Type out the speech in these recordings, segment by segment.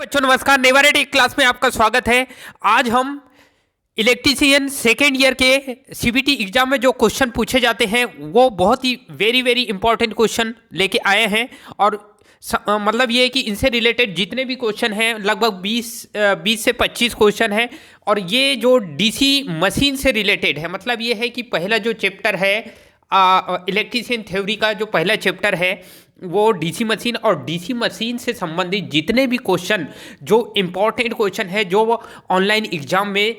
बच्चों नमस्कार। Never eight class में आपका स्वागत है। आज हम इलेक्ट्रीशियन सेकेंड ईयर के सीबीटी एग्जाम में जो क्वेश्चन पूछे जाते हैं वो बहुत ही वेरी इंपॉर्टेंट क्वेश्चन लेके आए हैं। और मतलब ये है कि इनसे रिलेटेड जितने भी क्वेश्चन हैं लगभग 20 से 25 क्वेश्चन हैं। और ये जो डीसी मशीन से रिलेटेड है, मतलब ये है कि पहला जो चैप्टर है इलेक्ट्रीशियन थ्योरी का जो पहला चैप्टर है वो डीसी मशीन, और डीसी मशीन से संबंधित जितने भी क्वेश्चन जो इम्पोर्टेंट क्वेश्चन है जो ऑनलाइन एग्जाम में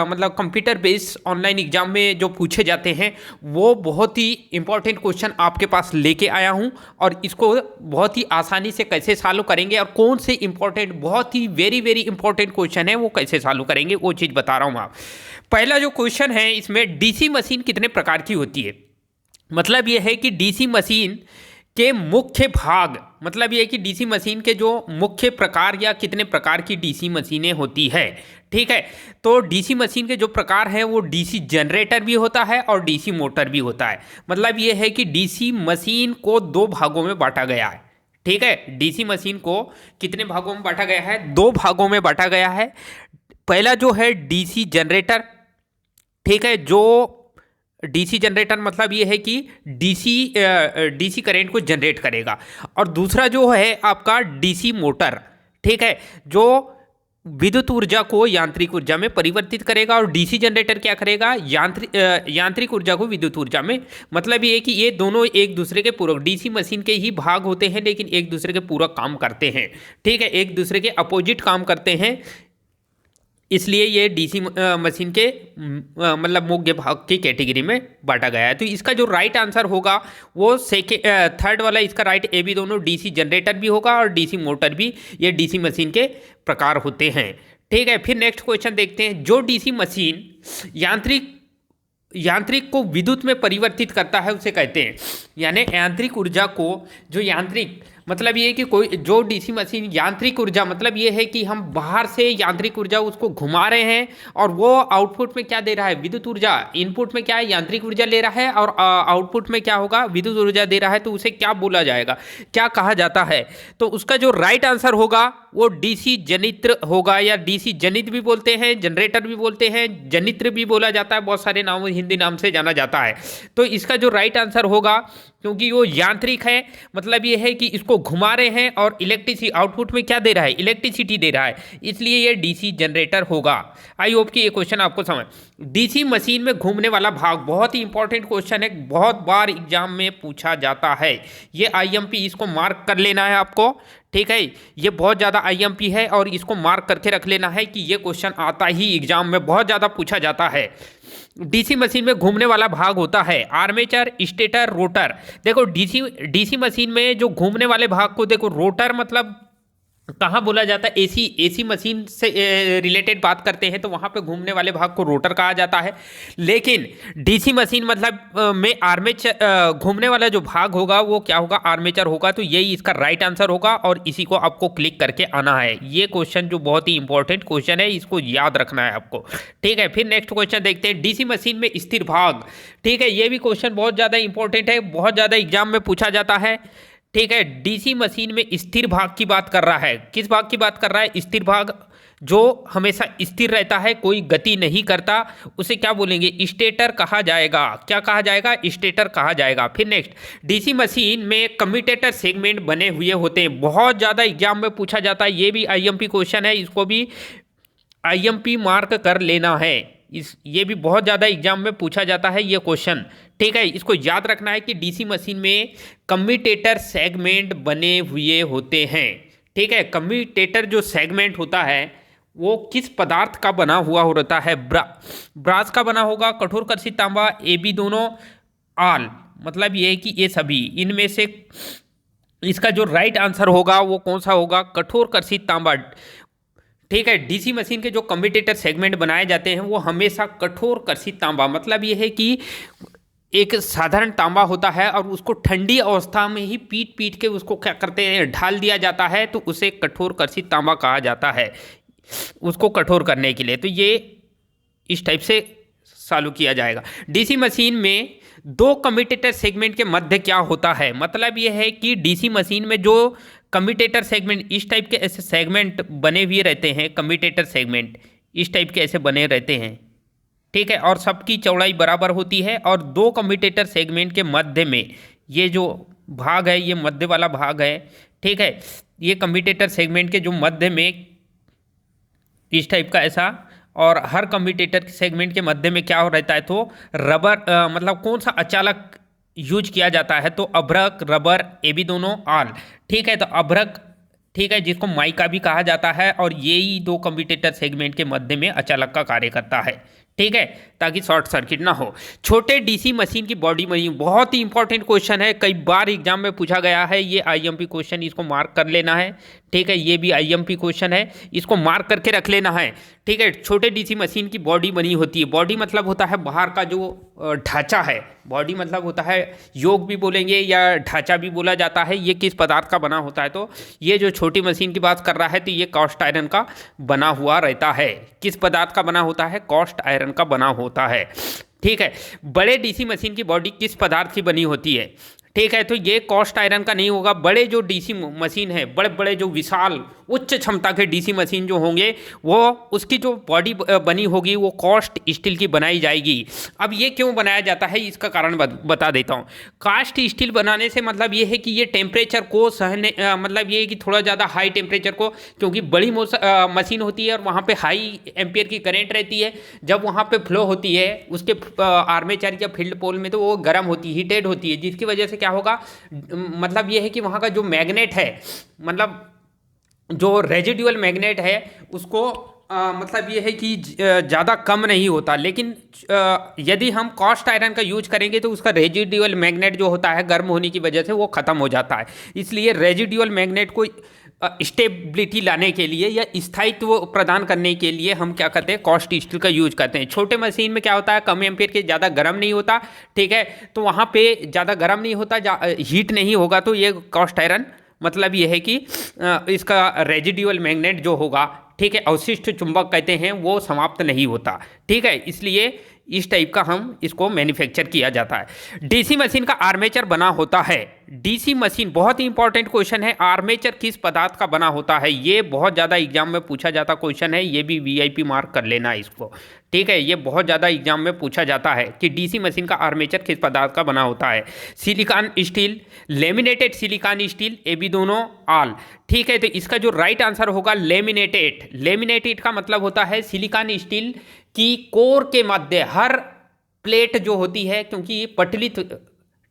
मतलब कंप्यूटर बेस्ड ऑनलाइन एग्जाम में जो पूछे जाते हैं वो बहुत ही इम्पोर्टेंट क्वेश्चन आपके पास लेके आया हूं। और इसको बहुत ही आसानी से कैसे सॉल्व करेंगे और कौन से इम्पोर्टेंट बहुत ही वेरी इंपॉर्टेंट क्वेश्चन है वो कैसे सॉल्व करेंगे वो चीज़ बता रहा हूँ आप। पहला जो क्वेश्चन है इसमें डीसी मशीन कितने प्रकार की होती है। मतलब ये है कि डीसी मशीन के मुख्य भाग, मतलब ये है कि डीसी मशीन के जो मुख्य प्रकार या कितने प्रकार की डीसी मशीनें होती है। ठीक है, तो डीसी मशीन के जो प्रकार हैं वो डीसी जनरेटर भी होता है और डीसी मोटर भी होता है। मतलब ये है कि डीसी मशीन को दो भागों में बांटा गया है। ठीक है, डीसी मशीन को कितने भागों में बांटा गया है? दो भागों में बांटा गया है। पहला जो है डीसी जनरेटर, ठीक है, जो डीसी जनरेटर मतलब ये है कि डीसी करंट को जनरेट करेगा। और दूसरा जो है आपका डीसी मोटर, ठीक है, जो विद्युत ऊर्जा को यांत्रिक ऊर्जा में परिवर्तित करेगा। और डीसी जनरेटर क्या करेगा? यांत्रिक ऊर्जा को विद्युत ऊर्जा में। मतलब ये है कि ये दोनों एक दूसरे के पूरक, डीसी मशीन के ही भाग होते हैं लेकिन एक दूसरे के पूरक काम करते हैं। ठीक है, एक दूसरे के अपोजिट काम करते हैं, इसलिए ये डीसी मशीन के मतलब मुख्य भाग की कैटेगरी में बांटा गया है। तो इसका जो राइट आंसर होगा वो थर्ड वाला, इसका राइट ए बी दोनों डीसी जनरेटर भी होगा और डीसी मोटर भी, ये डीसी मशीन के प्रकार होते हैं। ठीक है, फिर नेक्स्ट क्वेश्चन देखते हैं। जो डीसी मशीन यांत्रिक को विद्युत में परिवर्तित करता है उसे कहते हैं, यानी यांत्रिक ऊर्जा को, जो यांत्रिक मतलब ये है कि कोई जो डीसी मशीन यांत्रिक ऊर्जा, मतलब ये है कि हम बाहर से यांत्रिक ऊर्जा उसको घुमा रहे हैं और वो आउटपुट में क्या दे रहा है? विद्युत ऊर्जा। इनपुट में क्या है? यांत्रिक ऊर्जा ले रहा है और आउटपुट में क्या होगा? विद्युत ऊर्जा दे रहा है। तो उसे क्या बोला जाएगा, क्या कहा जाता है? तो उसका जो राइट आंसर होगा वो डीसी जनित्र होगा, या डीसी जनित भी बोलते हैं, जनरेटर भी बोलते हैं, जनित्र भी बोला जाता है, बहुत सारे नाम हिंदी नाम से जाना जाता है। तो इसका जो राइट आंसर होगा, क्योंकि वो यांत्रिक है, मतलब ये है कि इसको घुमा रहे हैं और इलेक्ट्रिसिटी आउटपुट में क्या दे रहा है? इलेक्ट्रिसिटी दे रहा है, इसलिए ये डीसी जनरेटर होगा। आई होप कि ये क्वेश्चन आपको समझ। डीसी मशीन में घूमने वाला भाग बहुत ही इंपॉर्टेंट क्वेश्चन है, बहुत बार एग्जाम में पूछा जाता है। ये आईएमपी, इसको मार्क कर लेना है आपको। ठीक है, ये बहुत ज़्यादा आईएमपी है और इसको मार्क करके रख लेना है कि ये क्वेश्चन आता ही एग्जाम में बहुत ज़्यादा पूछा जाता है। डीसी मशीन में घूमने वाला भाग होता है आर्मेचर, स्टेटर, रोटर। देखो डीसी मशीन में जो घूमने वाले भाग को देखो, रोटर मतलब कहाँ बोला जाता है? एसी मशीन से रिलेटेड बात करते हैं तो वहाँ पे घूमने वाले भाग को रोटर कहा जाता है। लेकिन डीसी मशीन मतलब में आर्मेचर, घूमने वाला जो भाग होगा वो क्या होगा? आर्मेचर होगा। तो यही इसका राइट आंसर होगा और इसी को आपको क्लिक करके आना है। ये क्वेश्चन जो बहुत ही इंपॉर्टेंट क्वेश्चन है, इसको याद रखना है आपको। ठीक है, फिर नेक्स्ट क्वेश्चन देखते हैं। डीसी मशीन में स्थिर भाग, ठीक है, ये भी क्वेश्चन बहुत ज़्यादा इंपॉर्टेंट है, बहुत ज़्यादा एग्जाम में पूछा जाता है। ठीक है, डीसी मशीन में स्थिर भाग की बात कर रहा है। किस भाग की बात कर रहा है? स्थिर भाग, जो हमेशा स्थिर रहता है, कोई गति नहीं करता, उसे क्या बोलेंगे? स्टेटर कहा जाएगा। क्या कहा जाएगा? स्टेटर कहा जाएगा। फिर नेक्स्ट, डीसी मशीन में कम्यूटेटर सेगमेंट बने हुए होते हैं, बहुत ज़्यादा एग्जाम में पूछा जाता है। ये भी आईएमपी क्वेश्चन है, इसको भी आईएमपी मार्क कर लेना है। ये भी बहुत ज़्यादा एग्जाम में पूछा जाता है ये क्वेश्चन। ठीक है, इसको याद रखना है कि डीसी मशीन में कम्यूटेटर सेगमेंट बने हुए होते हैं। ठीक है, कम्यूटेटर जो सेगमेंट होता है वो किस पदार्थ का बना हुआ होता है? ब्रास का बना होगा, कठोर कर्षित तांबा, ए बी दोनों, आल, मतलब ये है कि ये सभी इनमें से इसका जो राइट आंसर होगा वो कौन सा होगा? कठोर कर्षित तांबा। ठीक है, डीसी मशीन के जो कम्यूटेटर सेगमेंट बनाए जाते हैं वो हमेशा कठोर कर्षित तांबा, मतलब ये है कि एक साधारण तांबा होता है और उसको ठंडी अवस्था में ही पीट के उसको क्या करते हैं? ढाल दिया जाता है, तो उसे कठोर कर्षित तांबा कहा जाता है, उसको कठोर करने के लिए। तो ये इस टाइप से चालू किया जाएगा। डीसी मशीन में दो कम्यूटेटर सेगमेंट के मध्य क्या होता है? मतलब ये है कि डीसी मशीन में जो कम्यूटेटर सेगमेंट, इस टाइप के ऐसे सेगमेंट बने हुए रहते हैं, कम्यूटेटर सेगमेंट इस टाइप के ऐसे बने रहते हैं, ठीक है, और सबकी चौड़ाई बराबर होती है। और दो कम्यूटेटर सेगमेंट के मध्य में ये जो भाग है, ये मध्य वाला भाग है, ठीक है, ये कम्यूटेटर सेगमेंट के जो मध्य में इस टाइप का ऐसा, और हर कम्यूटेटर सेगमेंट के मध्य में क्या हो रहता है, तो रबर मतलब कौन सा अचालक यूज किया जाता है, तो अभ्रक, रबर, ये भी दोनों आल, ठीक है। तो अभ्रक, ठीक है, जिसको माइका भी कहा जाता है, और यही दो कम्यूटेटर सेगमेंट के मध्य में अचालक का कार्य करता है, ठीक है, ताकि शॉर्ट सर्किट ना हो। छोटे डीसी मशीन की बॉडी बनी, बहुत ही इंपॉर्टेंट क्वेश्चन है, कई बार एग्जाम में पूछा गया है, ये आईएमपी क्वेश्चन, इसको मार्क कर लेना है, ठीक है, ये भी आईएमपी क्वेश्चन है, इसको मार्क करके रख लेना है, ठीक है। छोटे डीसी मशीन की बॉडी बनी होती है, बॉडी मतलब होता है बाहर का जो ढांचा है, बॉडी मतलब होता है, योग भी बोलेंगे या ढांचा भी बोला जाता है, ये किस पदार्थ का बना होता है, तो ये जो छोटी मशीन की बात कर रहा है, तो ये कास्ट आयरन का बना हुआ रहता है। किस पदार्थ का बना होता है, कास्ट आयरन का बना होता है, ठीक है। बड़े डीसी मशीन की बॉडी किस पदार्थ की बनी होती है, ठीक है, तो ये कास्ट आयरन का नहीं होगा। बड़े जो डीसी मशीन है, बड़े बड़े जो विशाल उच्च क्षमता के डीसी मशीन जो होंगे, वो उसकी जो बॉडी बनी होगी वो कास्ट स्टील की बनाई जाएगी। अब ये क्यों बनाया जाता है, इसका कारण बता देता हूँ। कास्ट स्टील बनाने से मतलब ये है कि ये टेम्परेचर को सहने, मतलब ये है कि थोड़ा ज़्यादा हाई टेम्परेचर को, क्योंकि बड़ी मशीन होती है और वहाँ पर हाई एम्पियर की करेंट रहती है, जब वहाँ पर फ्लो होती है उसके आर्मेचर या फील्ड पोल में, तो वो गर्म होती है, हीटेड होती है, जिसकी वजह से क्या होगा, मतलब ये है कि वहाँ का जो मैग्नेट है, मतलब जो रेजिडुअल मैग्नेट है उसको मतलब ये है कि ज़्यादा कम नहीं होता। लेकिन यदि हम कास्ट आयरन का यूज करेंगे तो उसका रेजिडुअल मैग्नेट जो होता है गर्म होने की वजह से वो ख़त्म हो जाता है। इसलिए रेजिडुअल मैग्नेट को स्टेबिलिटी लाने के लिए या स्थायित्व प्रदान करने के लिए हम क्या करते हैं, कास्ट स्टील का यूज करते हैं। छोटे मशीन में क्या होता है, कम एम्पियर के, ज़्यादा गर्म नहीं होता, ठीक है, तो वहाँ पे ज़्यादा गर्म नहीं होता, हीट नहीं होगा, तो ये कास्ट आयरन मतलब ये है कि इसका रेजिडुअल मैग्नेट जो होगा, ठीक है, अवशिष्ट चुंबक कहते हैं, वो समाप्त नहीं होता, ठीक है, इसलिए इस टाइप का हम इसको मैन्युफैक्चर किया जाता है। डीसी मशीन का आर्मेचर बना होता है। डीसी मशीन बहुत ही इंपॉर्टेंट क्वेश्चन है, आर्मेचर किस पदार्थ का बना होता है, ये बहुत ज़्यादा एग्जाम में पूछा जाता क्वेश्चन है, ये भी वीआईपी मार्क कर लेना है इसको, ठीक है, ये बहुत ज़्यादा एग्जाम में पूछा जाता है कि डीसी मशीन का आर्मेचर किस पदार्थ का बना होता है। Silicon steel, laminated silicon steel, ये भी दोनों आल, ठीक है, तो इसका जो राइट आंसर होगा लेमिनेटेड। लेमिनेटेड का मतलब होता है सिलिकॉन स्टील की कोर के मध्य हर प्लेट जो होती है, क्योंकि ये पतली,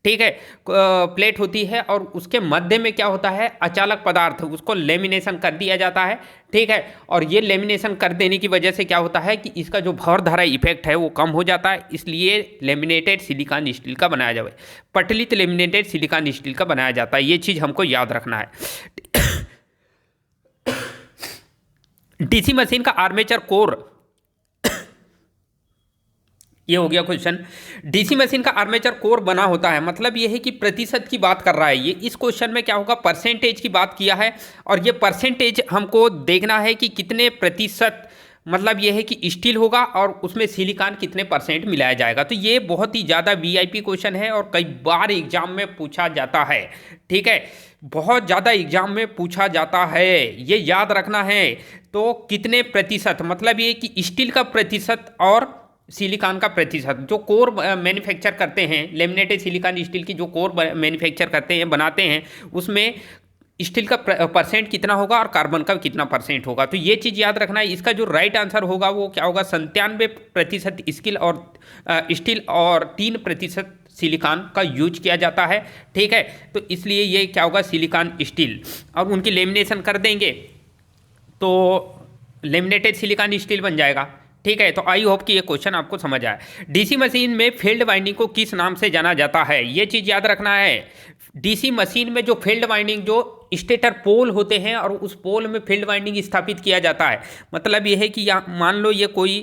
ठीक है, प्लेट होती है और उसके मध्य में क्या होता है, अचालक पदार्थ, उसको लेमिनेशन कर दिया जाता है, ठीक है, और ये लेमिनेशन कर देने की वजह से क्या होता है कि इसका जो भौर धारा इफेक्ट है वो कम हो जाता है, इसलिए लेमिनेटेड सिलिकॉन स्टील का बनाया जाए, पतलित लेमिनेटेड सिलिकॉन स्टील का बनाया जाता है, ये चीज़ हमको याद रखना है। डीसी मशीन का आर्मेचर कोर, ये हो गया क्वेश्चन। डीसी मशीन का आर्मेचर कोर बना होता है, मतलब ये है कि प्रतिशत की बात कर रहा है ये। इस क्वेश्चन में क्या होगा, परसेंटेज की बात किया है, और ये परसेंटेज हमको देखना है कि कितने प्रतिशत, मतलब ये है कि स्टील होगा और उसमें सिलिकॉन कितने परसेंट मिलाया जाएगा। तो ये बहुत ही ज़्यादा वीआईपी क्वेश्चन है और कई बार एग्जाम में पूछा जाता है, ठीक है, बहुत ज़्यादा एग्जाम में पूछा जाता है, ये याद रखना है। तो कितने प्रतिशत, मतलब ये कि स्टील का प्रतिशत और सिलिकॉन का प्रतिशत, जो कोर मैन्युफैक्चर करते हैं, लेमिनेटेड सिलिकॉन स्टील की जो कोर मैन्युफैक्चर करते हैं, बनाते हैं, उसमें स्टील का परसेंट कितना होगा और कार्बन का कितना परसेंट होगा। तो ये चीज़ याद रखना है। इसका जो राइट आंसर होगा वो क्या होगा, 97% स्टील और 3% सिलिकॉन का यूज किया जाता है, ठीक है, तो इसलिए ये क्या होगा, सिलिकॉन स्टील, और उनकी लेमिनेशन कर देंगे तो लेमिनेटेड सिलिकॉन स्टील बन जाएगा, ठीक है। तो आई होप कि ये क्वेश्चन आपको समझ आए। डीसी मशीन में फील्ड वाइंडिंग को किस नाम से जाना जाता है, ये चीज़ याद रखना है। डीसी मशीन में जो फील्ड वाइंडिंग, जो स्टेटर पोल होते हैं और उस पोल में फील्ड वाइंडिंग स्थापित किया जाता है, मतलब ये है कि मान लो ये कोई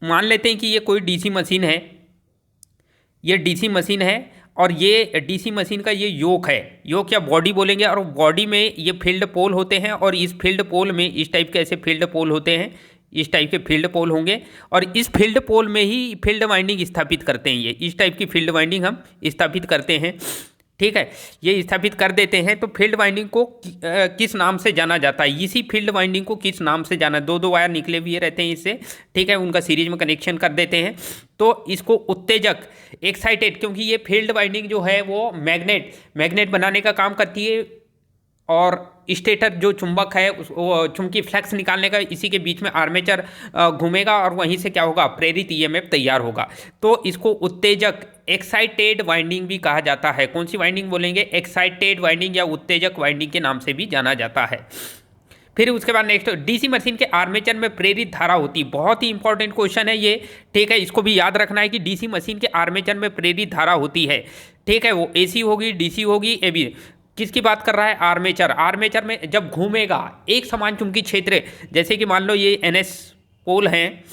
मान लेते हैं कि ये कोई डीसी मशीन है, ये डीसी मशीन है और ये डीसी मशीन का ये योक है, योक या बॉडी बोलेंगे, और बॉडी में ये फील्ड पोल होते हैं, और इस फील्ड पोल में इस टाइप के ऐसे फील्ड पोल होते हैं, इस टाइप के फील्ड पोल होंगे, और इस फील्ड पोल में ही फील्ड वाइंडिंग स्थापित करते हैं। ये इस टाइप की फील्ड वाइंडिंग हम स्थापित करते हैं, ठीक है, ये स्थापित कर देते हैं। तो फील्ड वाइंडिंग को किस नाम से जाना जाता है, इसी फील्ड वाइंडिंग को किस नाम से जाना, दो दो वायर निकले हुए रहते हैं इससे, ठीक है, उनका सीरीज में कनेक्शन कर देते हैं। तो इसको उत्तेजक एक्साइटेड, क्योंकि ये फील्ड वाइंडिंग जो है वो मैग्नेट बनाने का काम करती है, और स्टेटर जो चुंबक है वो चुंबकीय फ्लक्स निकालने का, इसी के बीच में आर्मेचर घूमेगा और वहीं से क्या होगा, प्रेरित ईएमएफ तैयार होगा। तो इसको उत्तेजक एक्साइटेड वाइंडिंग भी कहा जाता है। कौन सी वाइंडिंग बोलेंगे, एक्साइटेड वाइंडिंग या उत्तेजक वाइंडिंग के नाम से भी जाना जाता है। फिर उसके बाद नेक्स्ट, डीसी मशीन के आर्मेचर में प्रेरित धारा होती है। बहुत ही इंपॉर्टेंट क्वेश्चन है ये, ठीक है, इसको भी याद रखना है कि डीसी मशीन के आर्मेचर में प्रेरित धारा होती है, ठीक है, वो एसी होगी, डीसी होगी, एबी। किसकी बात कर रहा है, आर्मेचर। आर्मेचर में जब घूमेगा एक समान चुंबकीय क्षेत्र, जैसे कि मान लो ये एनएस पोल हैं,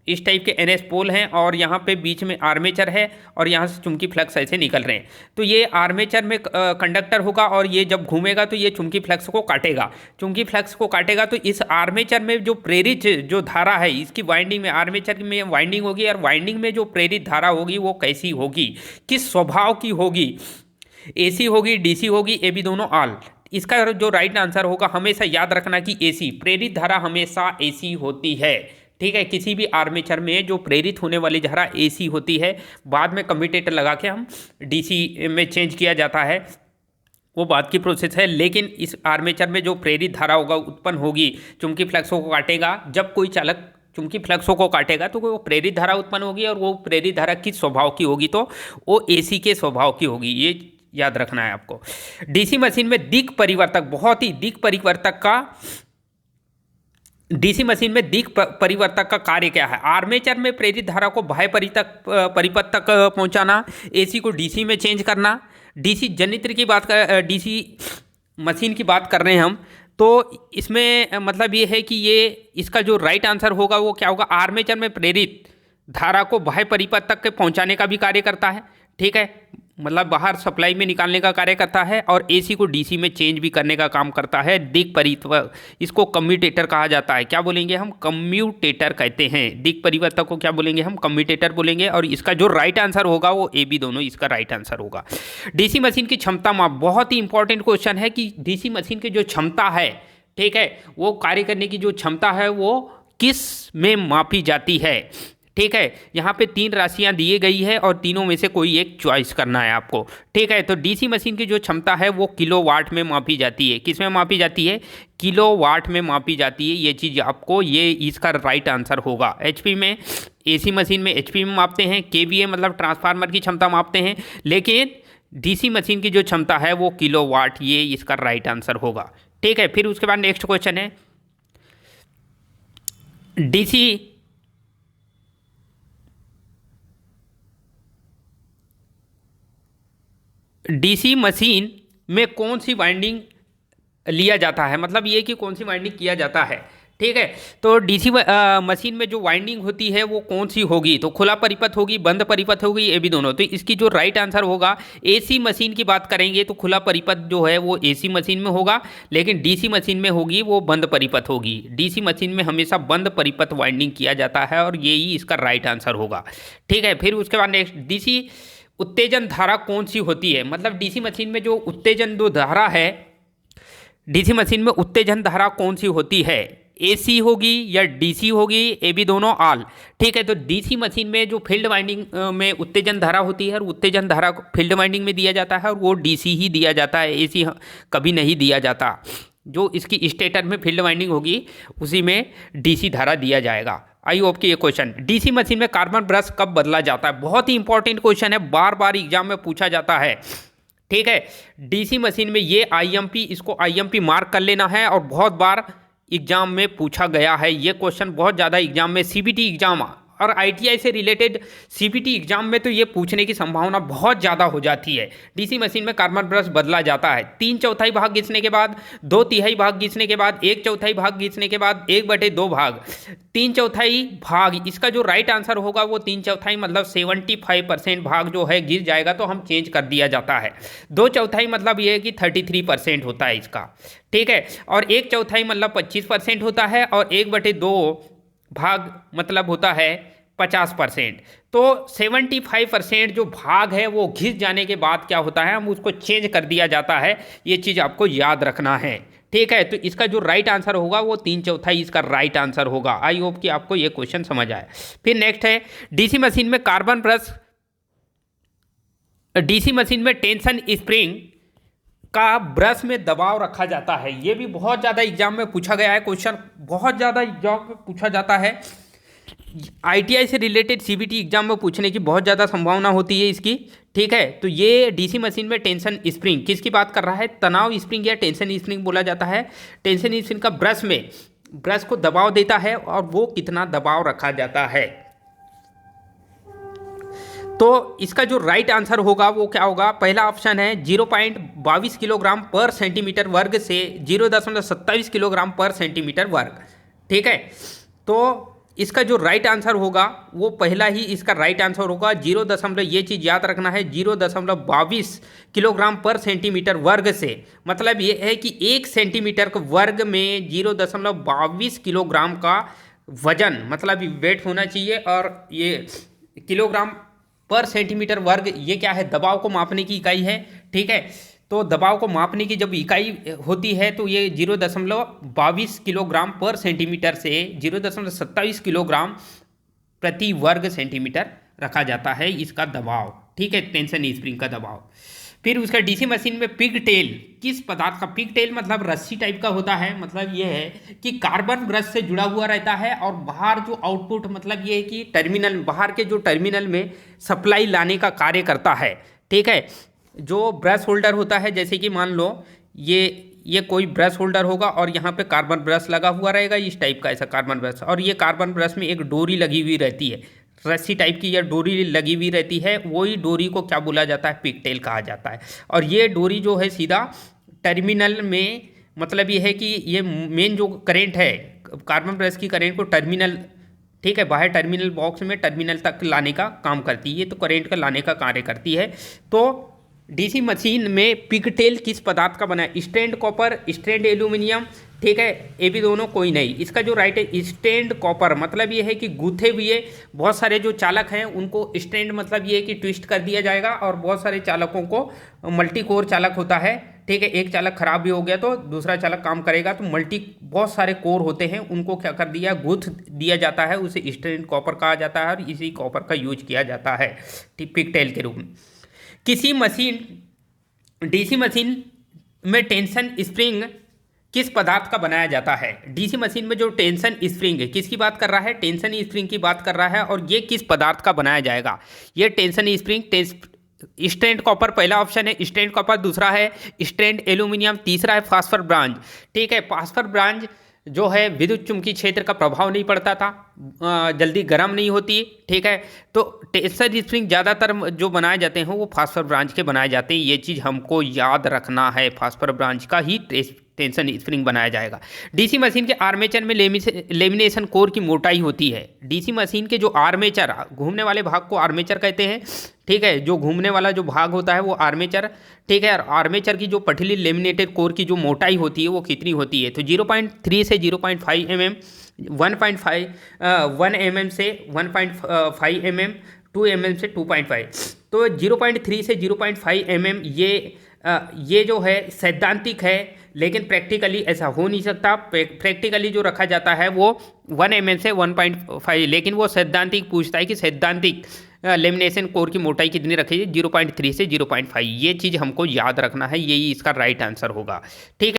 इस टाइप के एनएस पोल हैं, और यहाँ पे बीच में आर्मेचर है, और यहाँ से चुंबकीय फ्लक्स ऐसे निकल रहे हैं। तो ये आर्मेचर में कंडक्टर होगा, और ये जब घूमेगा तो ये चुंबकीय फ्लक्स को काटेगा। चुंबकीय फ्लक्स को काटेगा तो इस आर्मेचर में जो प्रेरित जो धारा है, इसकी वाइंडिंग में, आर्मेचर में वाइंडिंग होगी, और वाइंडिंग में जो प्रेरित धारा होगी वो कैसी होगी, किस स्वभाव की होगी, एसी होगी, डीसी होगी, ए बी दोनों, ऑल। इसका जो राइट आंसर होगा, हमेशा याद रखना कि एसी, प्रेरित धारा हमेशा एसी होती है, ठीक है। किसी भी आर्मेचर में जो प्रेरित होने वाली धारा एसी होती है, बाद में कम्यूटेटर लगा के हम डीसी में चेंज किया जाता है, वो बात की प्रोसेस है। लेकिन इस आर्मेचर में जो प्रेरित धारा होगा उत्पन्न होगी, चुंबकीय फ्लक्सों को काटेगा, जब कोई चालक चुंबकीय फ्लक्सों को काटेगा तो वो प्रेरित धारा उत्पन्न होगी, और वो प्रेरित धारा किस स्वभाव की होगी, तो वो एसी के स्वभाव की होगी, ये याद रखना है आपको। डीसी मशीन में दिक् परिवर्तक, बहुत ही दिक् परिवर्तक का, डीसी मशीन में दिक् परिवर्तक का कार्य क्या है, आर्मेचर में प्रेरित धारा को बाह्य परिपथ तक पहुंचाना, एसी को डीसी में चेंज करना। डीसी जनरेटर की बात कर, डीसी मशीन की बात कर रहे हैं हम, तो इसमें मतलब ये है कि ये इसका जो राइट आंसर होगा वो क्या होगा, आर्मेचर में प्रेरित धारा को बाह्य परिपथ तक के पहुंचाने का भी कार्य करता है, ठीक है, मतलब बाहर सप्लाई में निकालने का कार्य करता है, और एसी को डीसी में चेंज भी करने का काम करता है। दिक् परिवर्तक, इसको कम्यूटेटर कहा जाता है। क्या बोलेंगे हम, कम्यूटेटर कहते हैं। दिक् परिवर्तक को क्या बोलेंगे हम, कम्यूटेटर बोलेंगे, और इसका जो राइट आंसर होगा वो ए बी दोनों इसका राइट आंसर होगा। डीसी मशीन की क्षमता माप, बहुत ही इंपॉर्टेंट क्वेश्चन है कि डीसी मशीन की जो क्षमता है, ठीक है, वो कार्य करने की जो क्षमता है वो किस में मापी जाती है, ठीक है। यहाँ पे 3 राशियाँ दी गई है, और तीनों में से कोई एक चॉइस करना है आपको, ठीक है। तो डीसी मशीन की जो क्षमता है वो किलोवाट में मापी जाती है। किस में मापी जाती है, किलोवाट में मापी जाती है, ये चीज़ आपको, ये इसका राइट आंसर होगा। एचपी में, एसी मशीन में एचपी में मापते हैं, केवीए मतलब ट्रांसफार्मर की क्षमता मापते हैं, लेकिन डीसी मशीन की जो क्षमता है वो किलोवाट, ये इसका राइट आंसर होगा, ठीक है। फिर उसके बाद नेक्स्ट क्वेश्चन है, डीसी मशीन में कौन सी वाइंडिंग लिया जाता है, मतलब ये कि कौन सी वाइंडिंग किया जाता है, ठीक है। तो डीसी मशीन में जो वाइंडिंग होती है वो कौन सी होगी, तो खुला परिपथ होगी, बंद परिपथ होगी, ये भी दोनों। तो इसकी जो राइट आंसर होगा, एसी मशीन की बात करेंगे तो खुला परिपथ जो है वो एसी मशीन में होगा, लेकिन डीसी मशीन में होगी वो बंद परिपथ होगी। डीसी मशीन में हमेशा बंद परिपथ वाइंडिंग किया जाता है, और यही इसका राइट आंसर होगा, ठीक है। फिर उसके बाद नेक्स्ट, डीसी उत्तेजन धारा कौन सी होती है, मतलब डीसी मशीन में जो उत्तेजन दो धारा है, डीसी मशीन में उत्तेजन धारा कौन सी होती है, एसी होगी या डीसी होगी, ए बी दोनों, ऑल, ठीक है। तो डीसी मशीन में जो फील्ड वाइंडिंग में उत्तेजन धारा होती है, और उत्तेजन धारा को फील्ड वाइंडिंग में दिया जाता है, और वो डीसी ही दिया जाता है, एसी कभी नहीं दिया जाता। जो इसकी स्टेटर में फील्ड वाइंडिंग होगी उसी में डीसी धारा दिया जाएगा। आई होप कि ये क्वेश्चन, डीसी मशीन में कार्बन ब्रश कब बदला जाता है, बहुत ही इंपॉर्टेंट क्वेश्चन है, बार बार एग्जाम में पूछा जाता है, ठीक है। डीसी मशीन में ये आईएमपी, इसको आईएमपी मार्क कर लेना है, और बहुत बार एग्जाम में पूछा गया है ये क्वेश्चन, बहुत ज़्यादा एग्जाम में, सीबीटी एग्जाम और आईटीआई से रिलेटेड सीबीटी एग्जाम में तो ये पूछने की संभावना बहुत ज़्यादा हो जाती है। डीसी मशीन में कार्बन ब्रश बदला जाता है 3/4 भाग घिसने के बाद, 2/3 भाग घिसने के बाद, 1/4 भाग घिसने के बाद, 1/2 भाग, 3/4 भाग। इसका जो राइट आंसर होगा वो 3/4 मतलब 75% भाग जो है गिर जाएगा तो हम चेंज कर दिया जाता है। 2/4 मतलब ये है कि 33% होता है इसका, ठीक है। और 1/4 मतलब 25% होता है, और 1/2 भाग मतलब होता है 50%। तो 75% जो भाग है वो घिस जाने के बाद क्या होता है, हम उसको चेंज कर दिया जाता है। ये चीज़ आपको याद रखना है, ठीक है। तो इसका जो राइट आंसर होगा वो 3/4 इसका राइट आंसर होगा। आई होप कि आपको ये क्वेश्चन समझ आए। फिर नेक्स्ट है, डीसी मशीन में कार्बन ब्रश, डीसी मशीन में टेंशन स्प्रिंग का ब्रश में दबाव रखा जाता है। ये भी बहुत ज़्यादा एग्जाम में पूछा गया है क्वेश्चन, बहुत ज़्यादा एग्जाम में पूछा जाता है। आईटीआई से रिलेटेड सीबीटी एग्जाम में पूछने की बहुत ज़्यादा संभावना होती है इसकी, ठीक है। तो ये डीसी मशीन में टेंशन स्प्रिंग किसकी बात कर रहा है, तनाव स्प्रिंग या टेंशन स्प्रिंग बोला जाता है। टेंशन स्प्रिंग का ब्रश में, ब्रश को दबाव देता है और वो कितना दबाव रखा जाता है। तो इसका जो राइट आंसर होगा वो क्या होगा, पहला ऑप्शन है 0.22 किलोग्राम पर सेंटीमीटर वर्ग से 0.27 किलोग्राम पर सेंटीमीटर वर्ग, ठीक है। तो इसका जो राइट आंसर होगा वो पहला ही इसका राइट आंसर होगा। 0 ये चीज़ याद रखना है, 0.22 किलोग्राम पर सेंटीमीटर वर्ग से, मतलब ये है कि 1 सेंटीमीटर वर्ग में 0.22 किलोग्राम का वजन, मतलब वेट होना चाहिए। और ये किलोग्राम पर सेंटीमीटर वर्ग ये क्या है, दबाव को मापने की इकाई है, ठीक है। तो दबाव को मापने की जब इकाई होती है तो ये 0.22 किलोग्राम पर सेंटीमीटर से 0.27 किलोग्राम प्रति वर्ग सेंटीमीटर रखा जाता है इसका दबाव, ठीक है, टेंशन स्प्रिंग का दबाव। फिर उसका डीसी मशीन में पिग टेल किस पदार्थ का, पिग टेल मतलब रस्सी टाइप का होता है, मतलब ये है कि कार्बन ब्रश से जुड़ा हुआ रहता है और बाहर जो आउटपुट, मतलब ये है कि टर्मिनल, बाहर के जो टर्मिनल में सप्लाई लाने का कार्य करता है, ठीक है। जो ब्रश होल्डर होता है, जैसे कि मान लो ये कोई ब्रश होल्डर होगा और यहाँ पे कार्बन ब्रश लगा हुआ रहेगा, इस टाइप का ऐसा कार्बन ब्रश, और ये कार्बन ब्रश में एक डोरी लगी हुई रहती है, रस्सी टाइप की यह डोरी लगी हुई रहती है, वही डोरी को क्या बोला जाता है, पिगटेल कहा जाता है। और ये डोरी जो है सीधा टर्मिनल में, मतलब ये है कि ये मेन जो करंट है कार्बन ब्रश की करंट को टर्मिनल, ठीक है, बाहर टर्मिनल बॉक्स में टर्मिनल तक लाने का काम करती है, ये तो करंट का लाने का कार्य करती है। तो डीसी मशीन में पिगटेल किस पदार्थ का बना है, स्ट्रैंड कॉपर, स्ट्रैंड एल्यूमिनियम, ठीक है, ये भी दोनों कोई नहीं। इसका जो राइट है स्ट्रैंड कॉपर, मतलब ये है कि गूथे हुए बहुत सारे जो चालक हैं उनको स्ट्रैंड, मतलब ये है कि ट्विस्ट कर दिया जाएगा, और बहुत सारे चालकों को मल्टी कोर चालक होता है, ठीक है। एक चालक खराब भी हो गया तो दूसरा चालक काम करेगा, तो बहुत सारे कोर होते हैं, उनको क्या कर दिया, गूथ दिया जाता है, उसे स्ट्रैंड कॉपर कहा जाता है, और इसी कॉपर का यूज किया जाता है पिगटेल के रूप में। किसी मशीन, डीसी मशीन में टेंशन स्प्रिंग किस पदार्थ का बनाया जाता है। डीसी मशीन में जो टेंशन स्प्रिंग है, किसकी बात कर रहा है, टेंशन स्प्रिंग की बात कर रहा है, और ये किस पदार्थ का बनाया जाएगा। ये टेंशन स्प्रिंग स्ट्रैंड कॉपर पहला ऑप्शन है, स्ट्रैंड कॉपर, दूसरा है स्ट्रैंड एल्यूमिनियम, तीसरा है फास्फर ब्रांज, ठीक है। फास्फर ब्रांज जो है विद्युत चुंबकीय क्षेत्र का प्रभाव नहीं पड़ता था, जल्दी गर्म नहीं होती, ठीक है। तो टेंशन स्प्रिंग ज़्यादातर जो बनाए जाते हैं वो फास्फर ब्रांच के बनाए जाते हैं, ये चीज़ हमको याद रखना है, फास्फर ब्रांच का ही टेंशन स्प्रिंग बनाया जाएगा। डीसी मशीन के आर्मेचर में लेमिनेशन कोर की मोटाई होती है। डीसी मशीन के जो आर्मेचर, घूमने वाले भाग को आर्मेचर कहते हैं, ठीक है, जो घूमने वाला जो भाग होता है वो आर्मेचर, ठीक है। और आर्मेचर की जो पतली लेमिनेटेड कोर की जो मोटाई होती है वो कितनी होती है, तो 0.3 से 0.5 mm, 1 mm से 1.5 mm, 2 mm से 2.5, तो 0.3 से 0.5 mm ये जो है सैद्धांतिक है, लेकिन प्रैक्टिकली ऐसा हो नहीं सकता। प्रैक्टिकली जो रखा जाता है वो 1 mm से 1.5, लेकिन वो सैद्धांतिक पूछता है कि सैद्धांतिक लेमिनेशन कोर की मोटाई कितनी रखी है, 0.3 से 0.5, ये चीज़ हमको याद रखना है, यही इसका राइट आंसर होगा, ठीक है।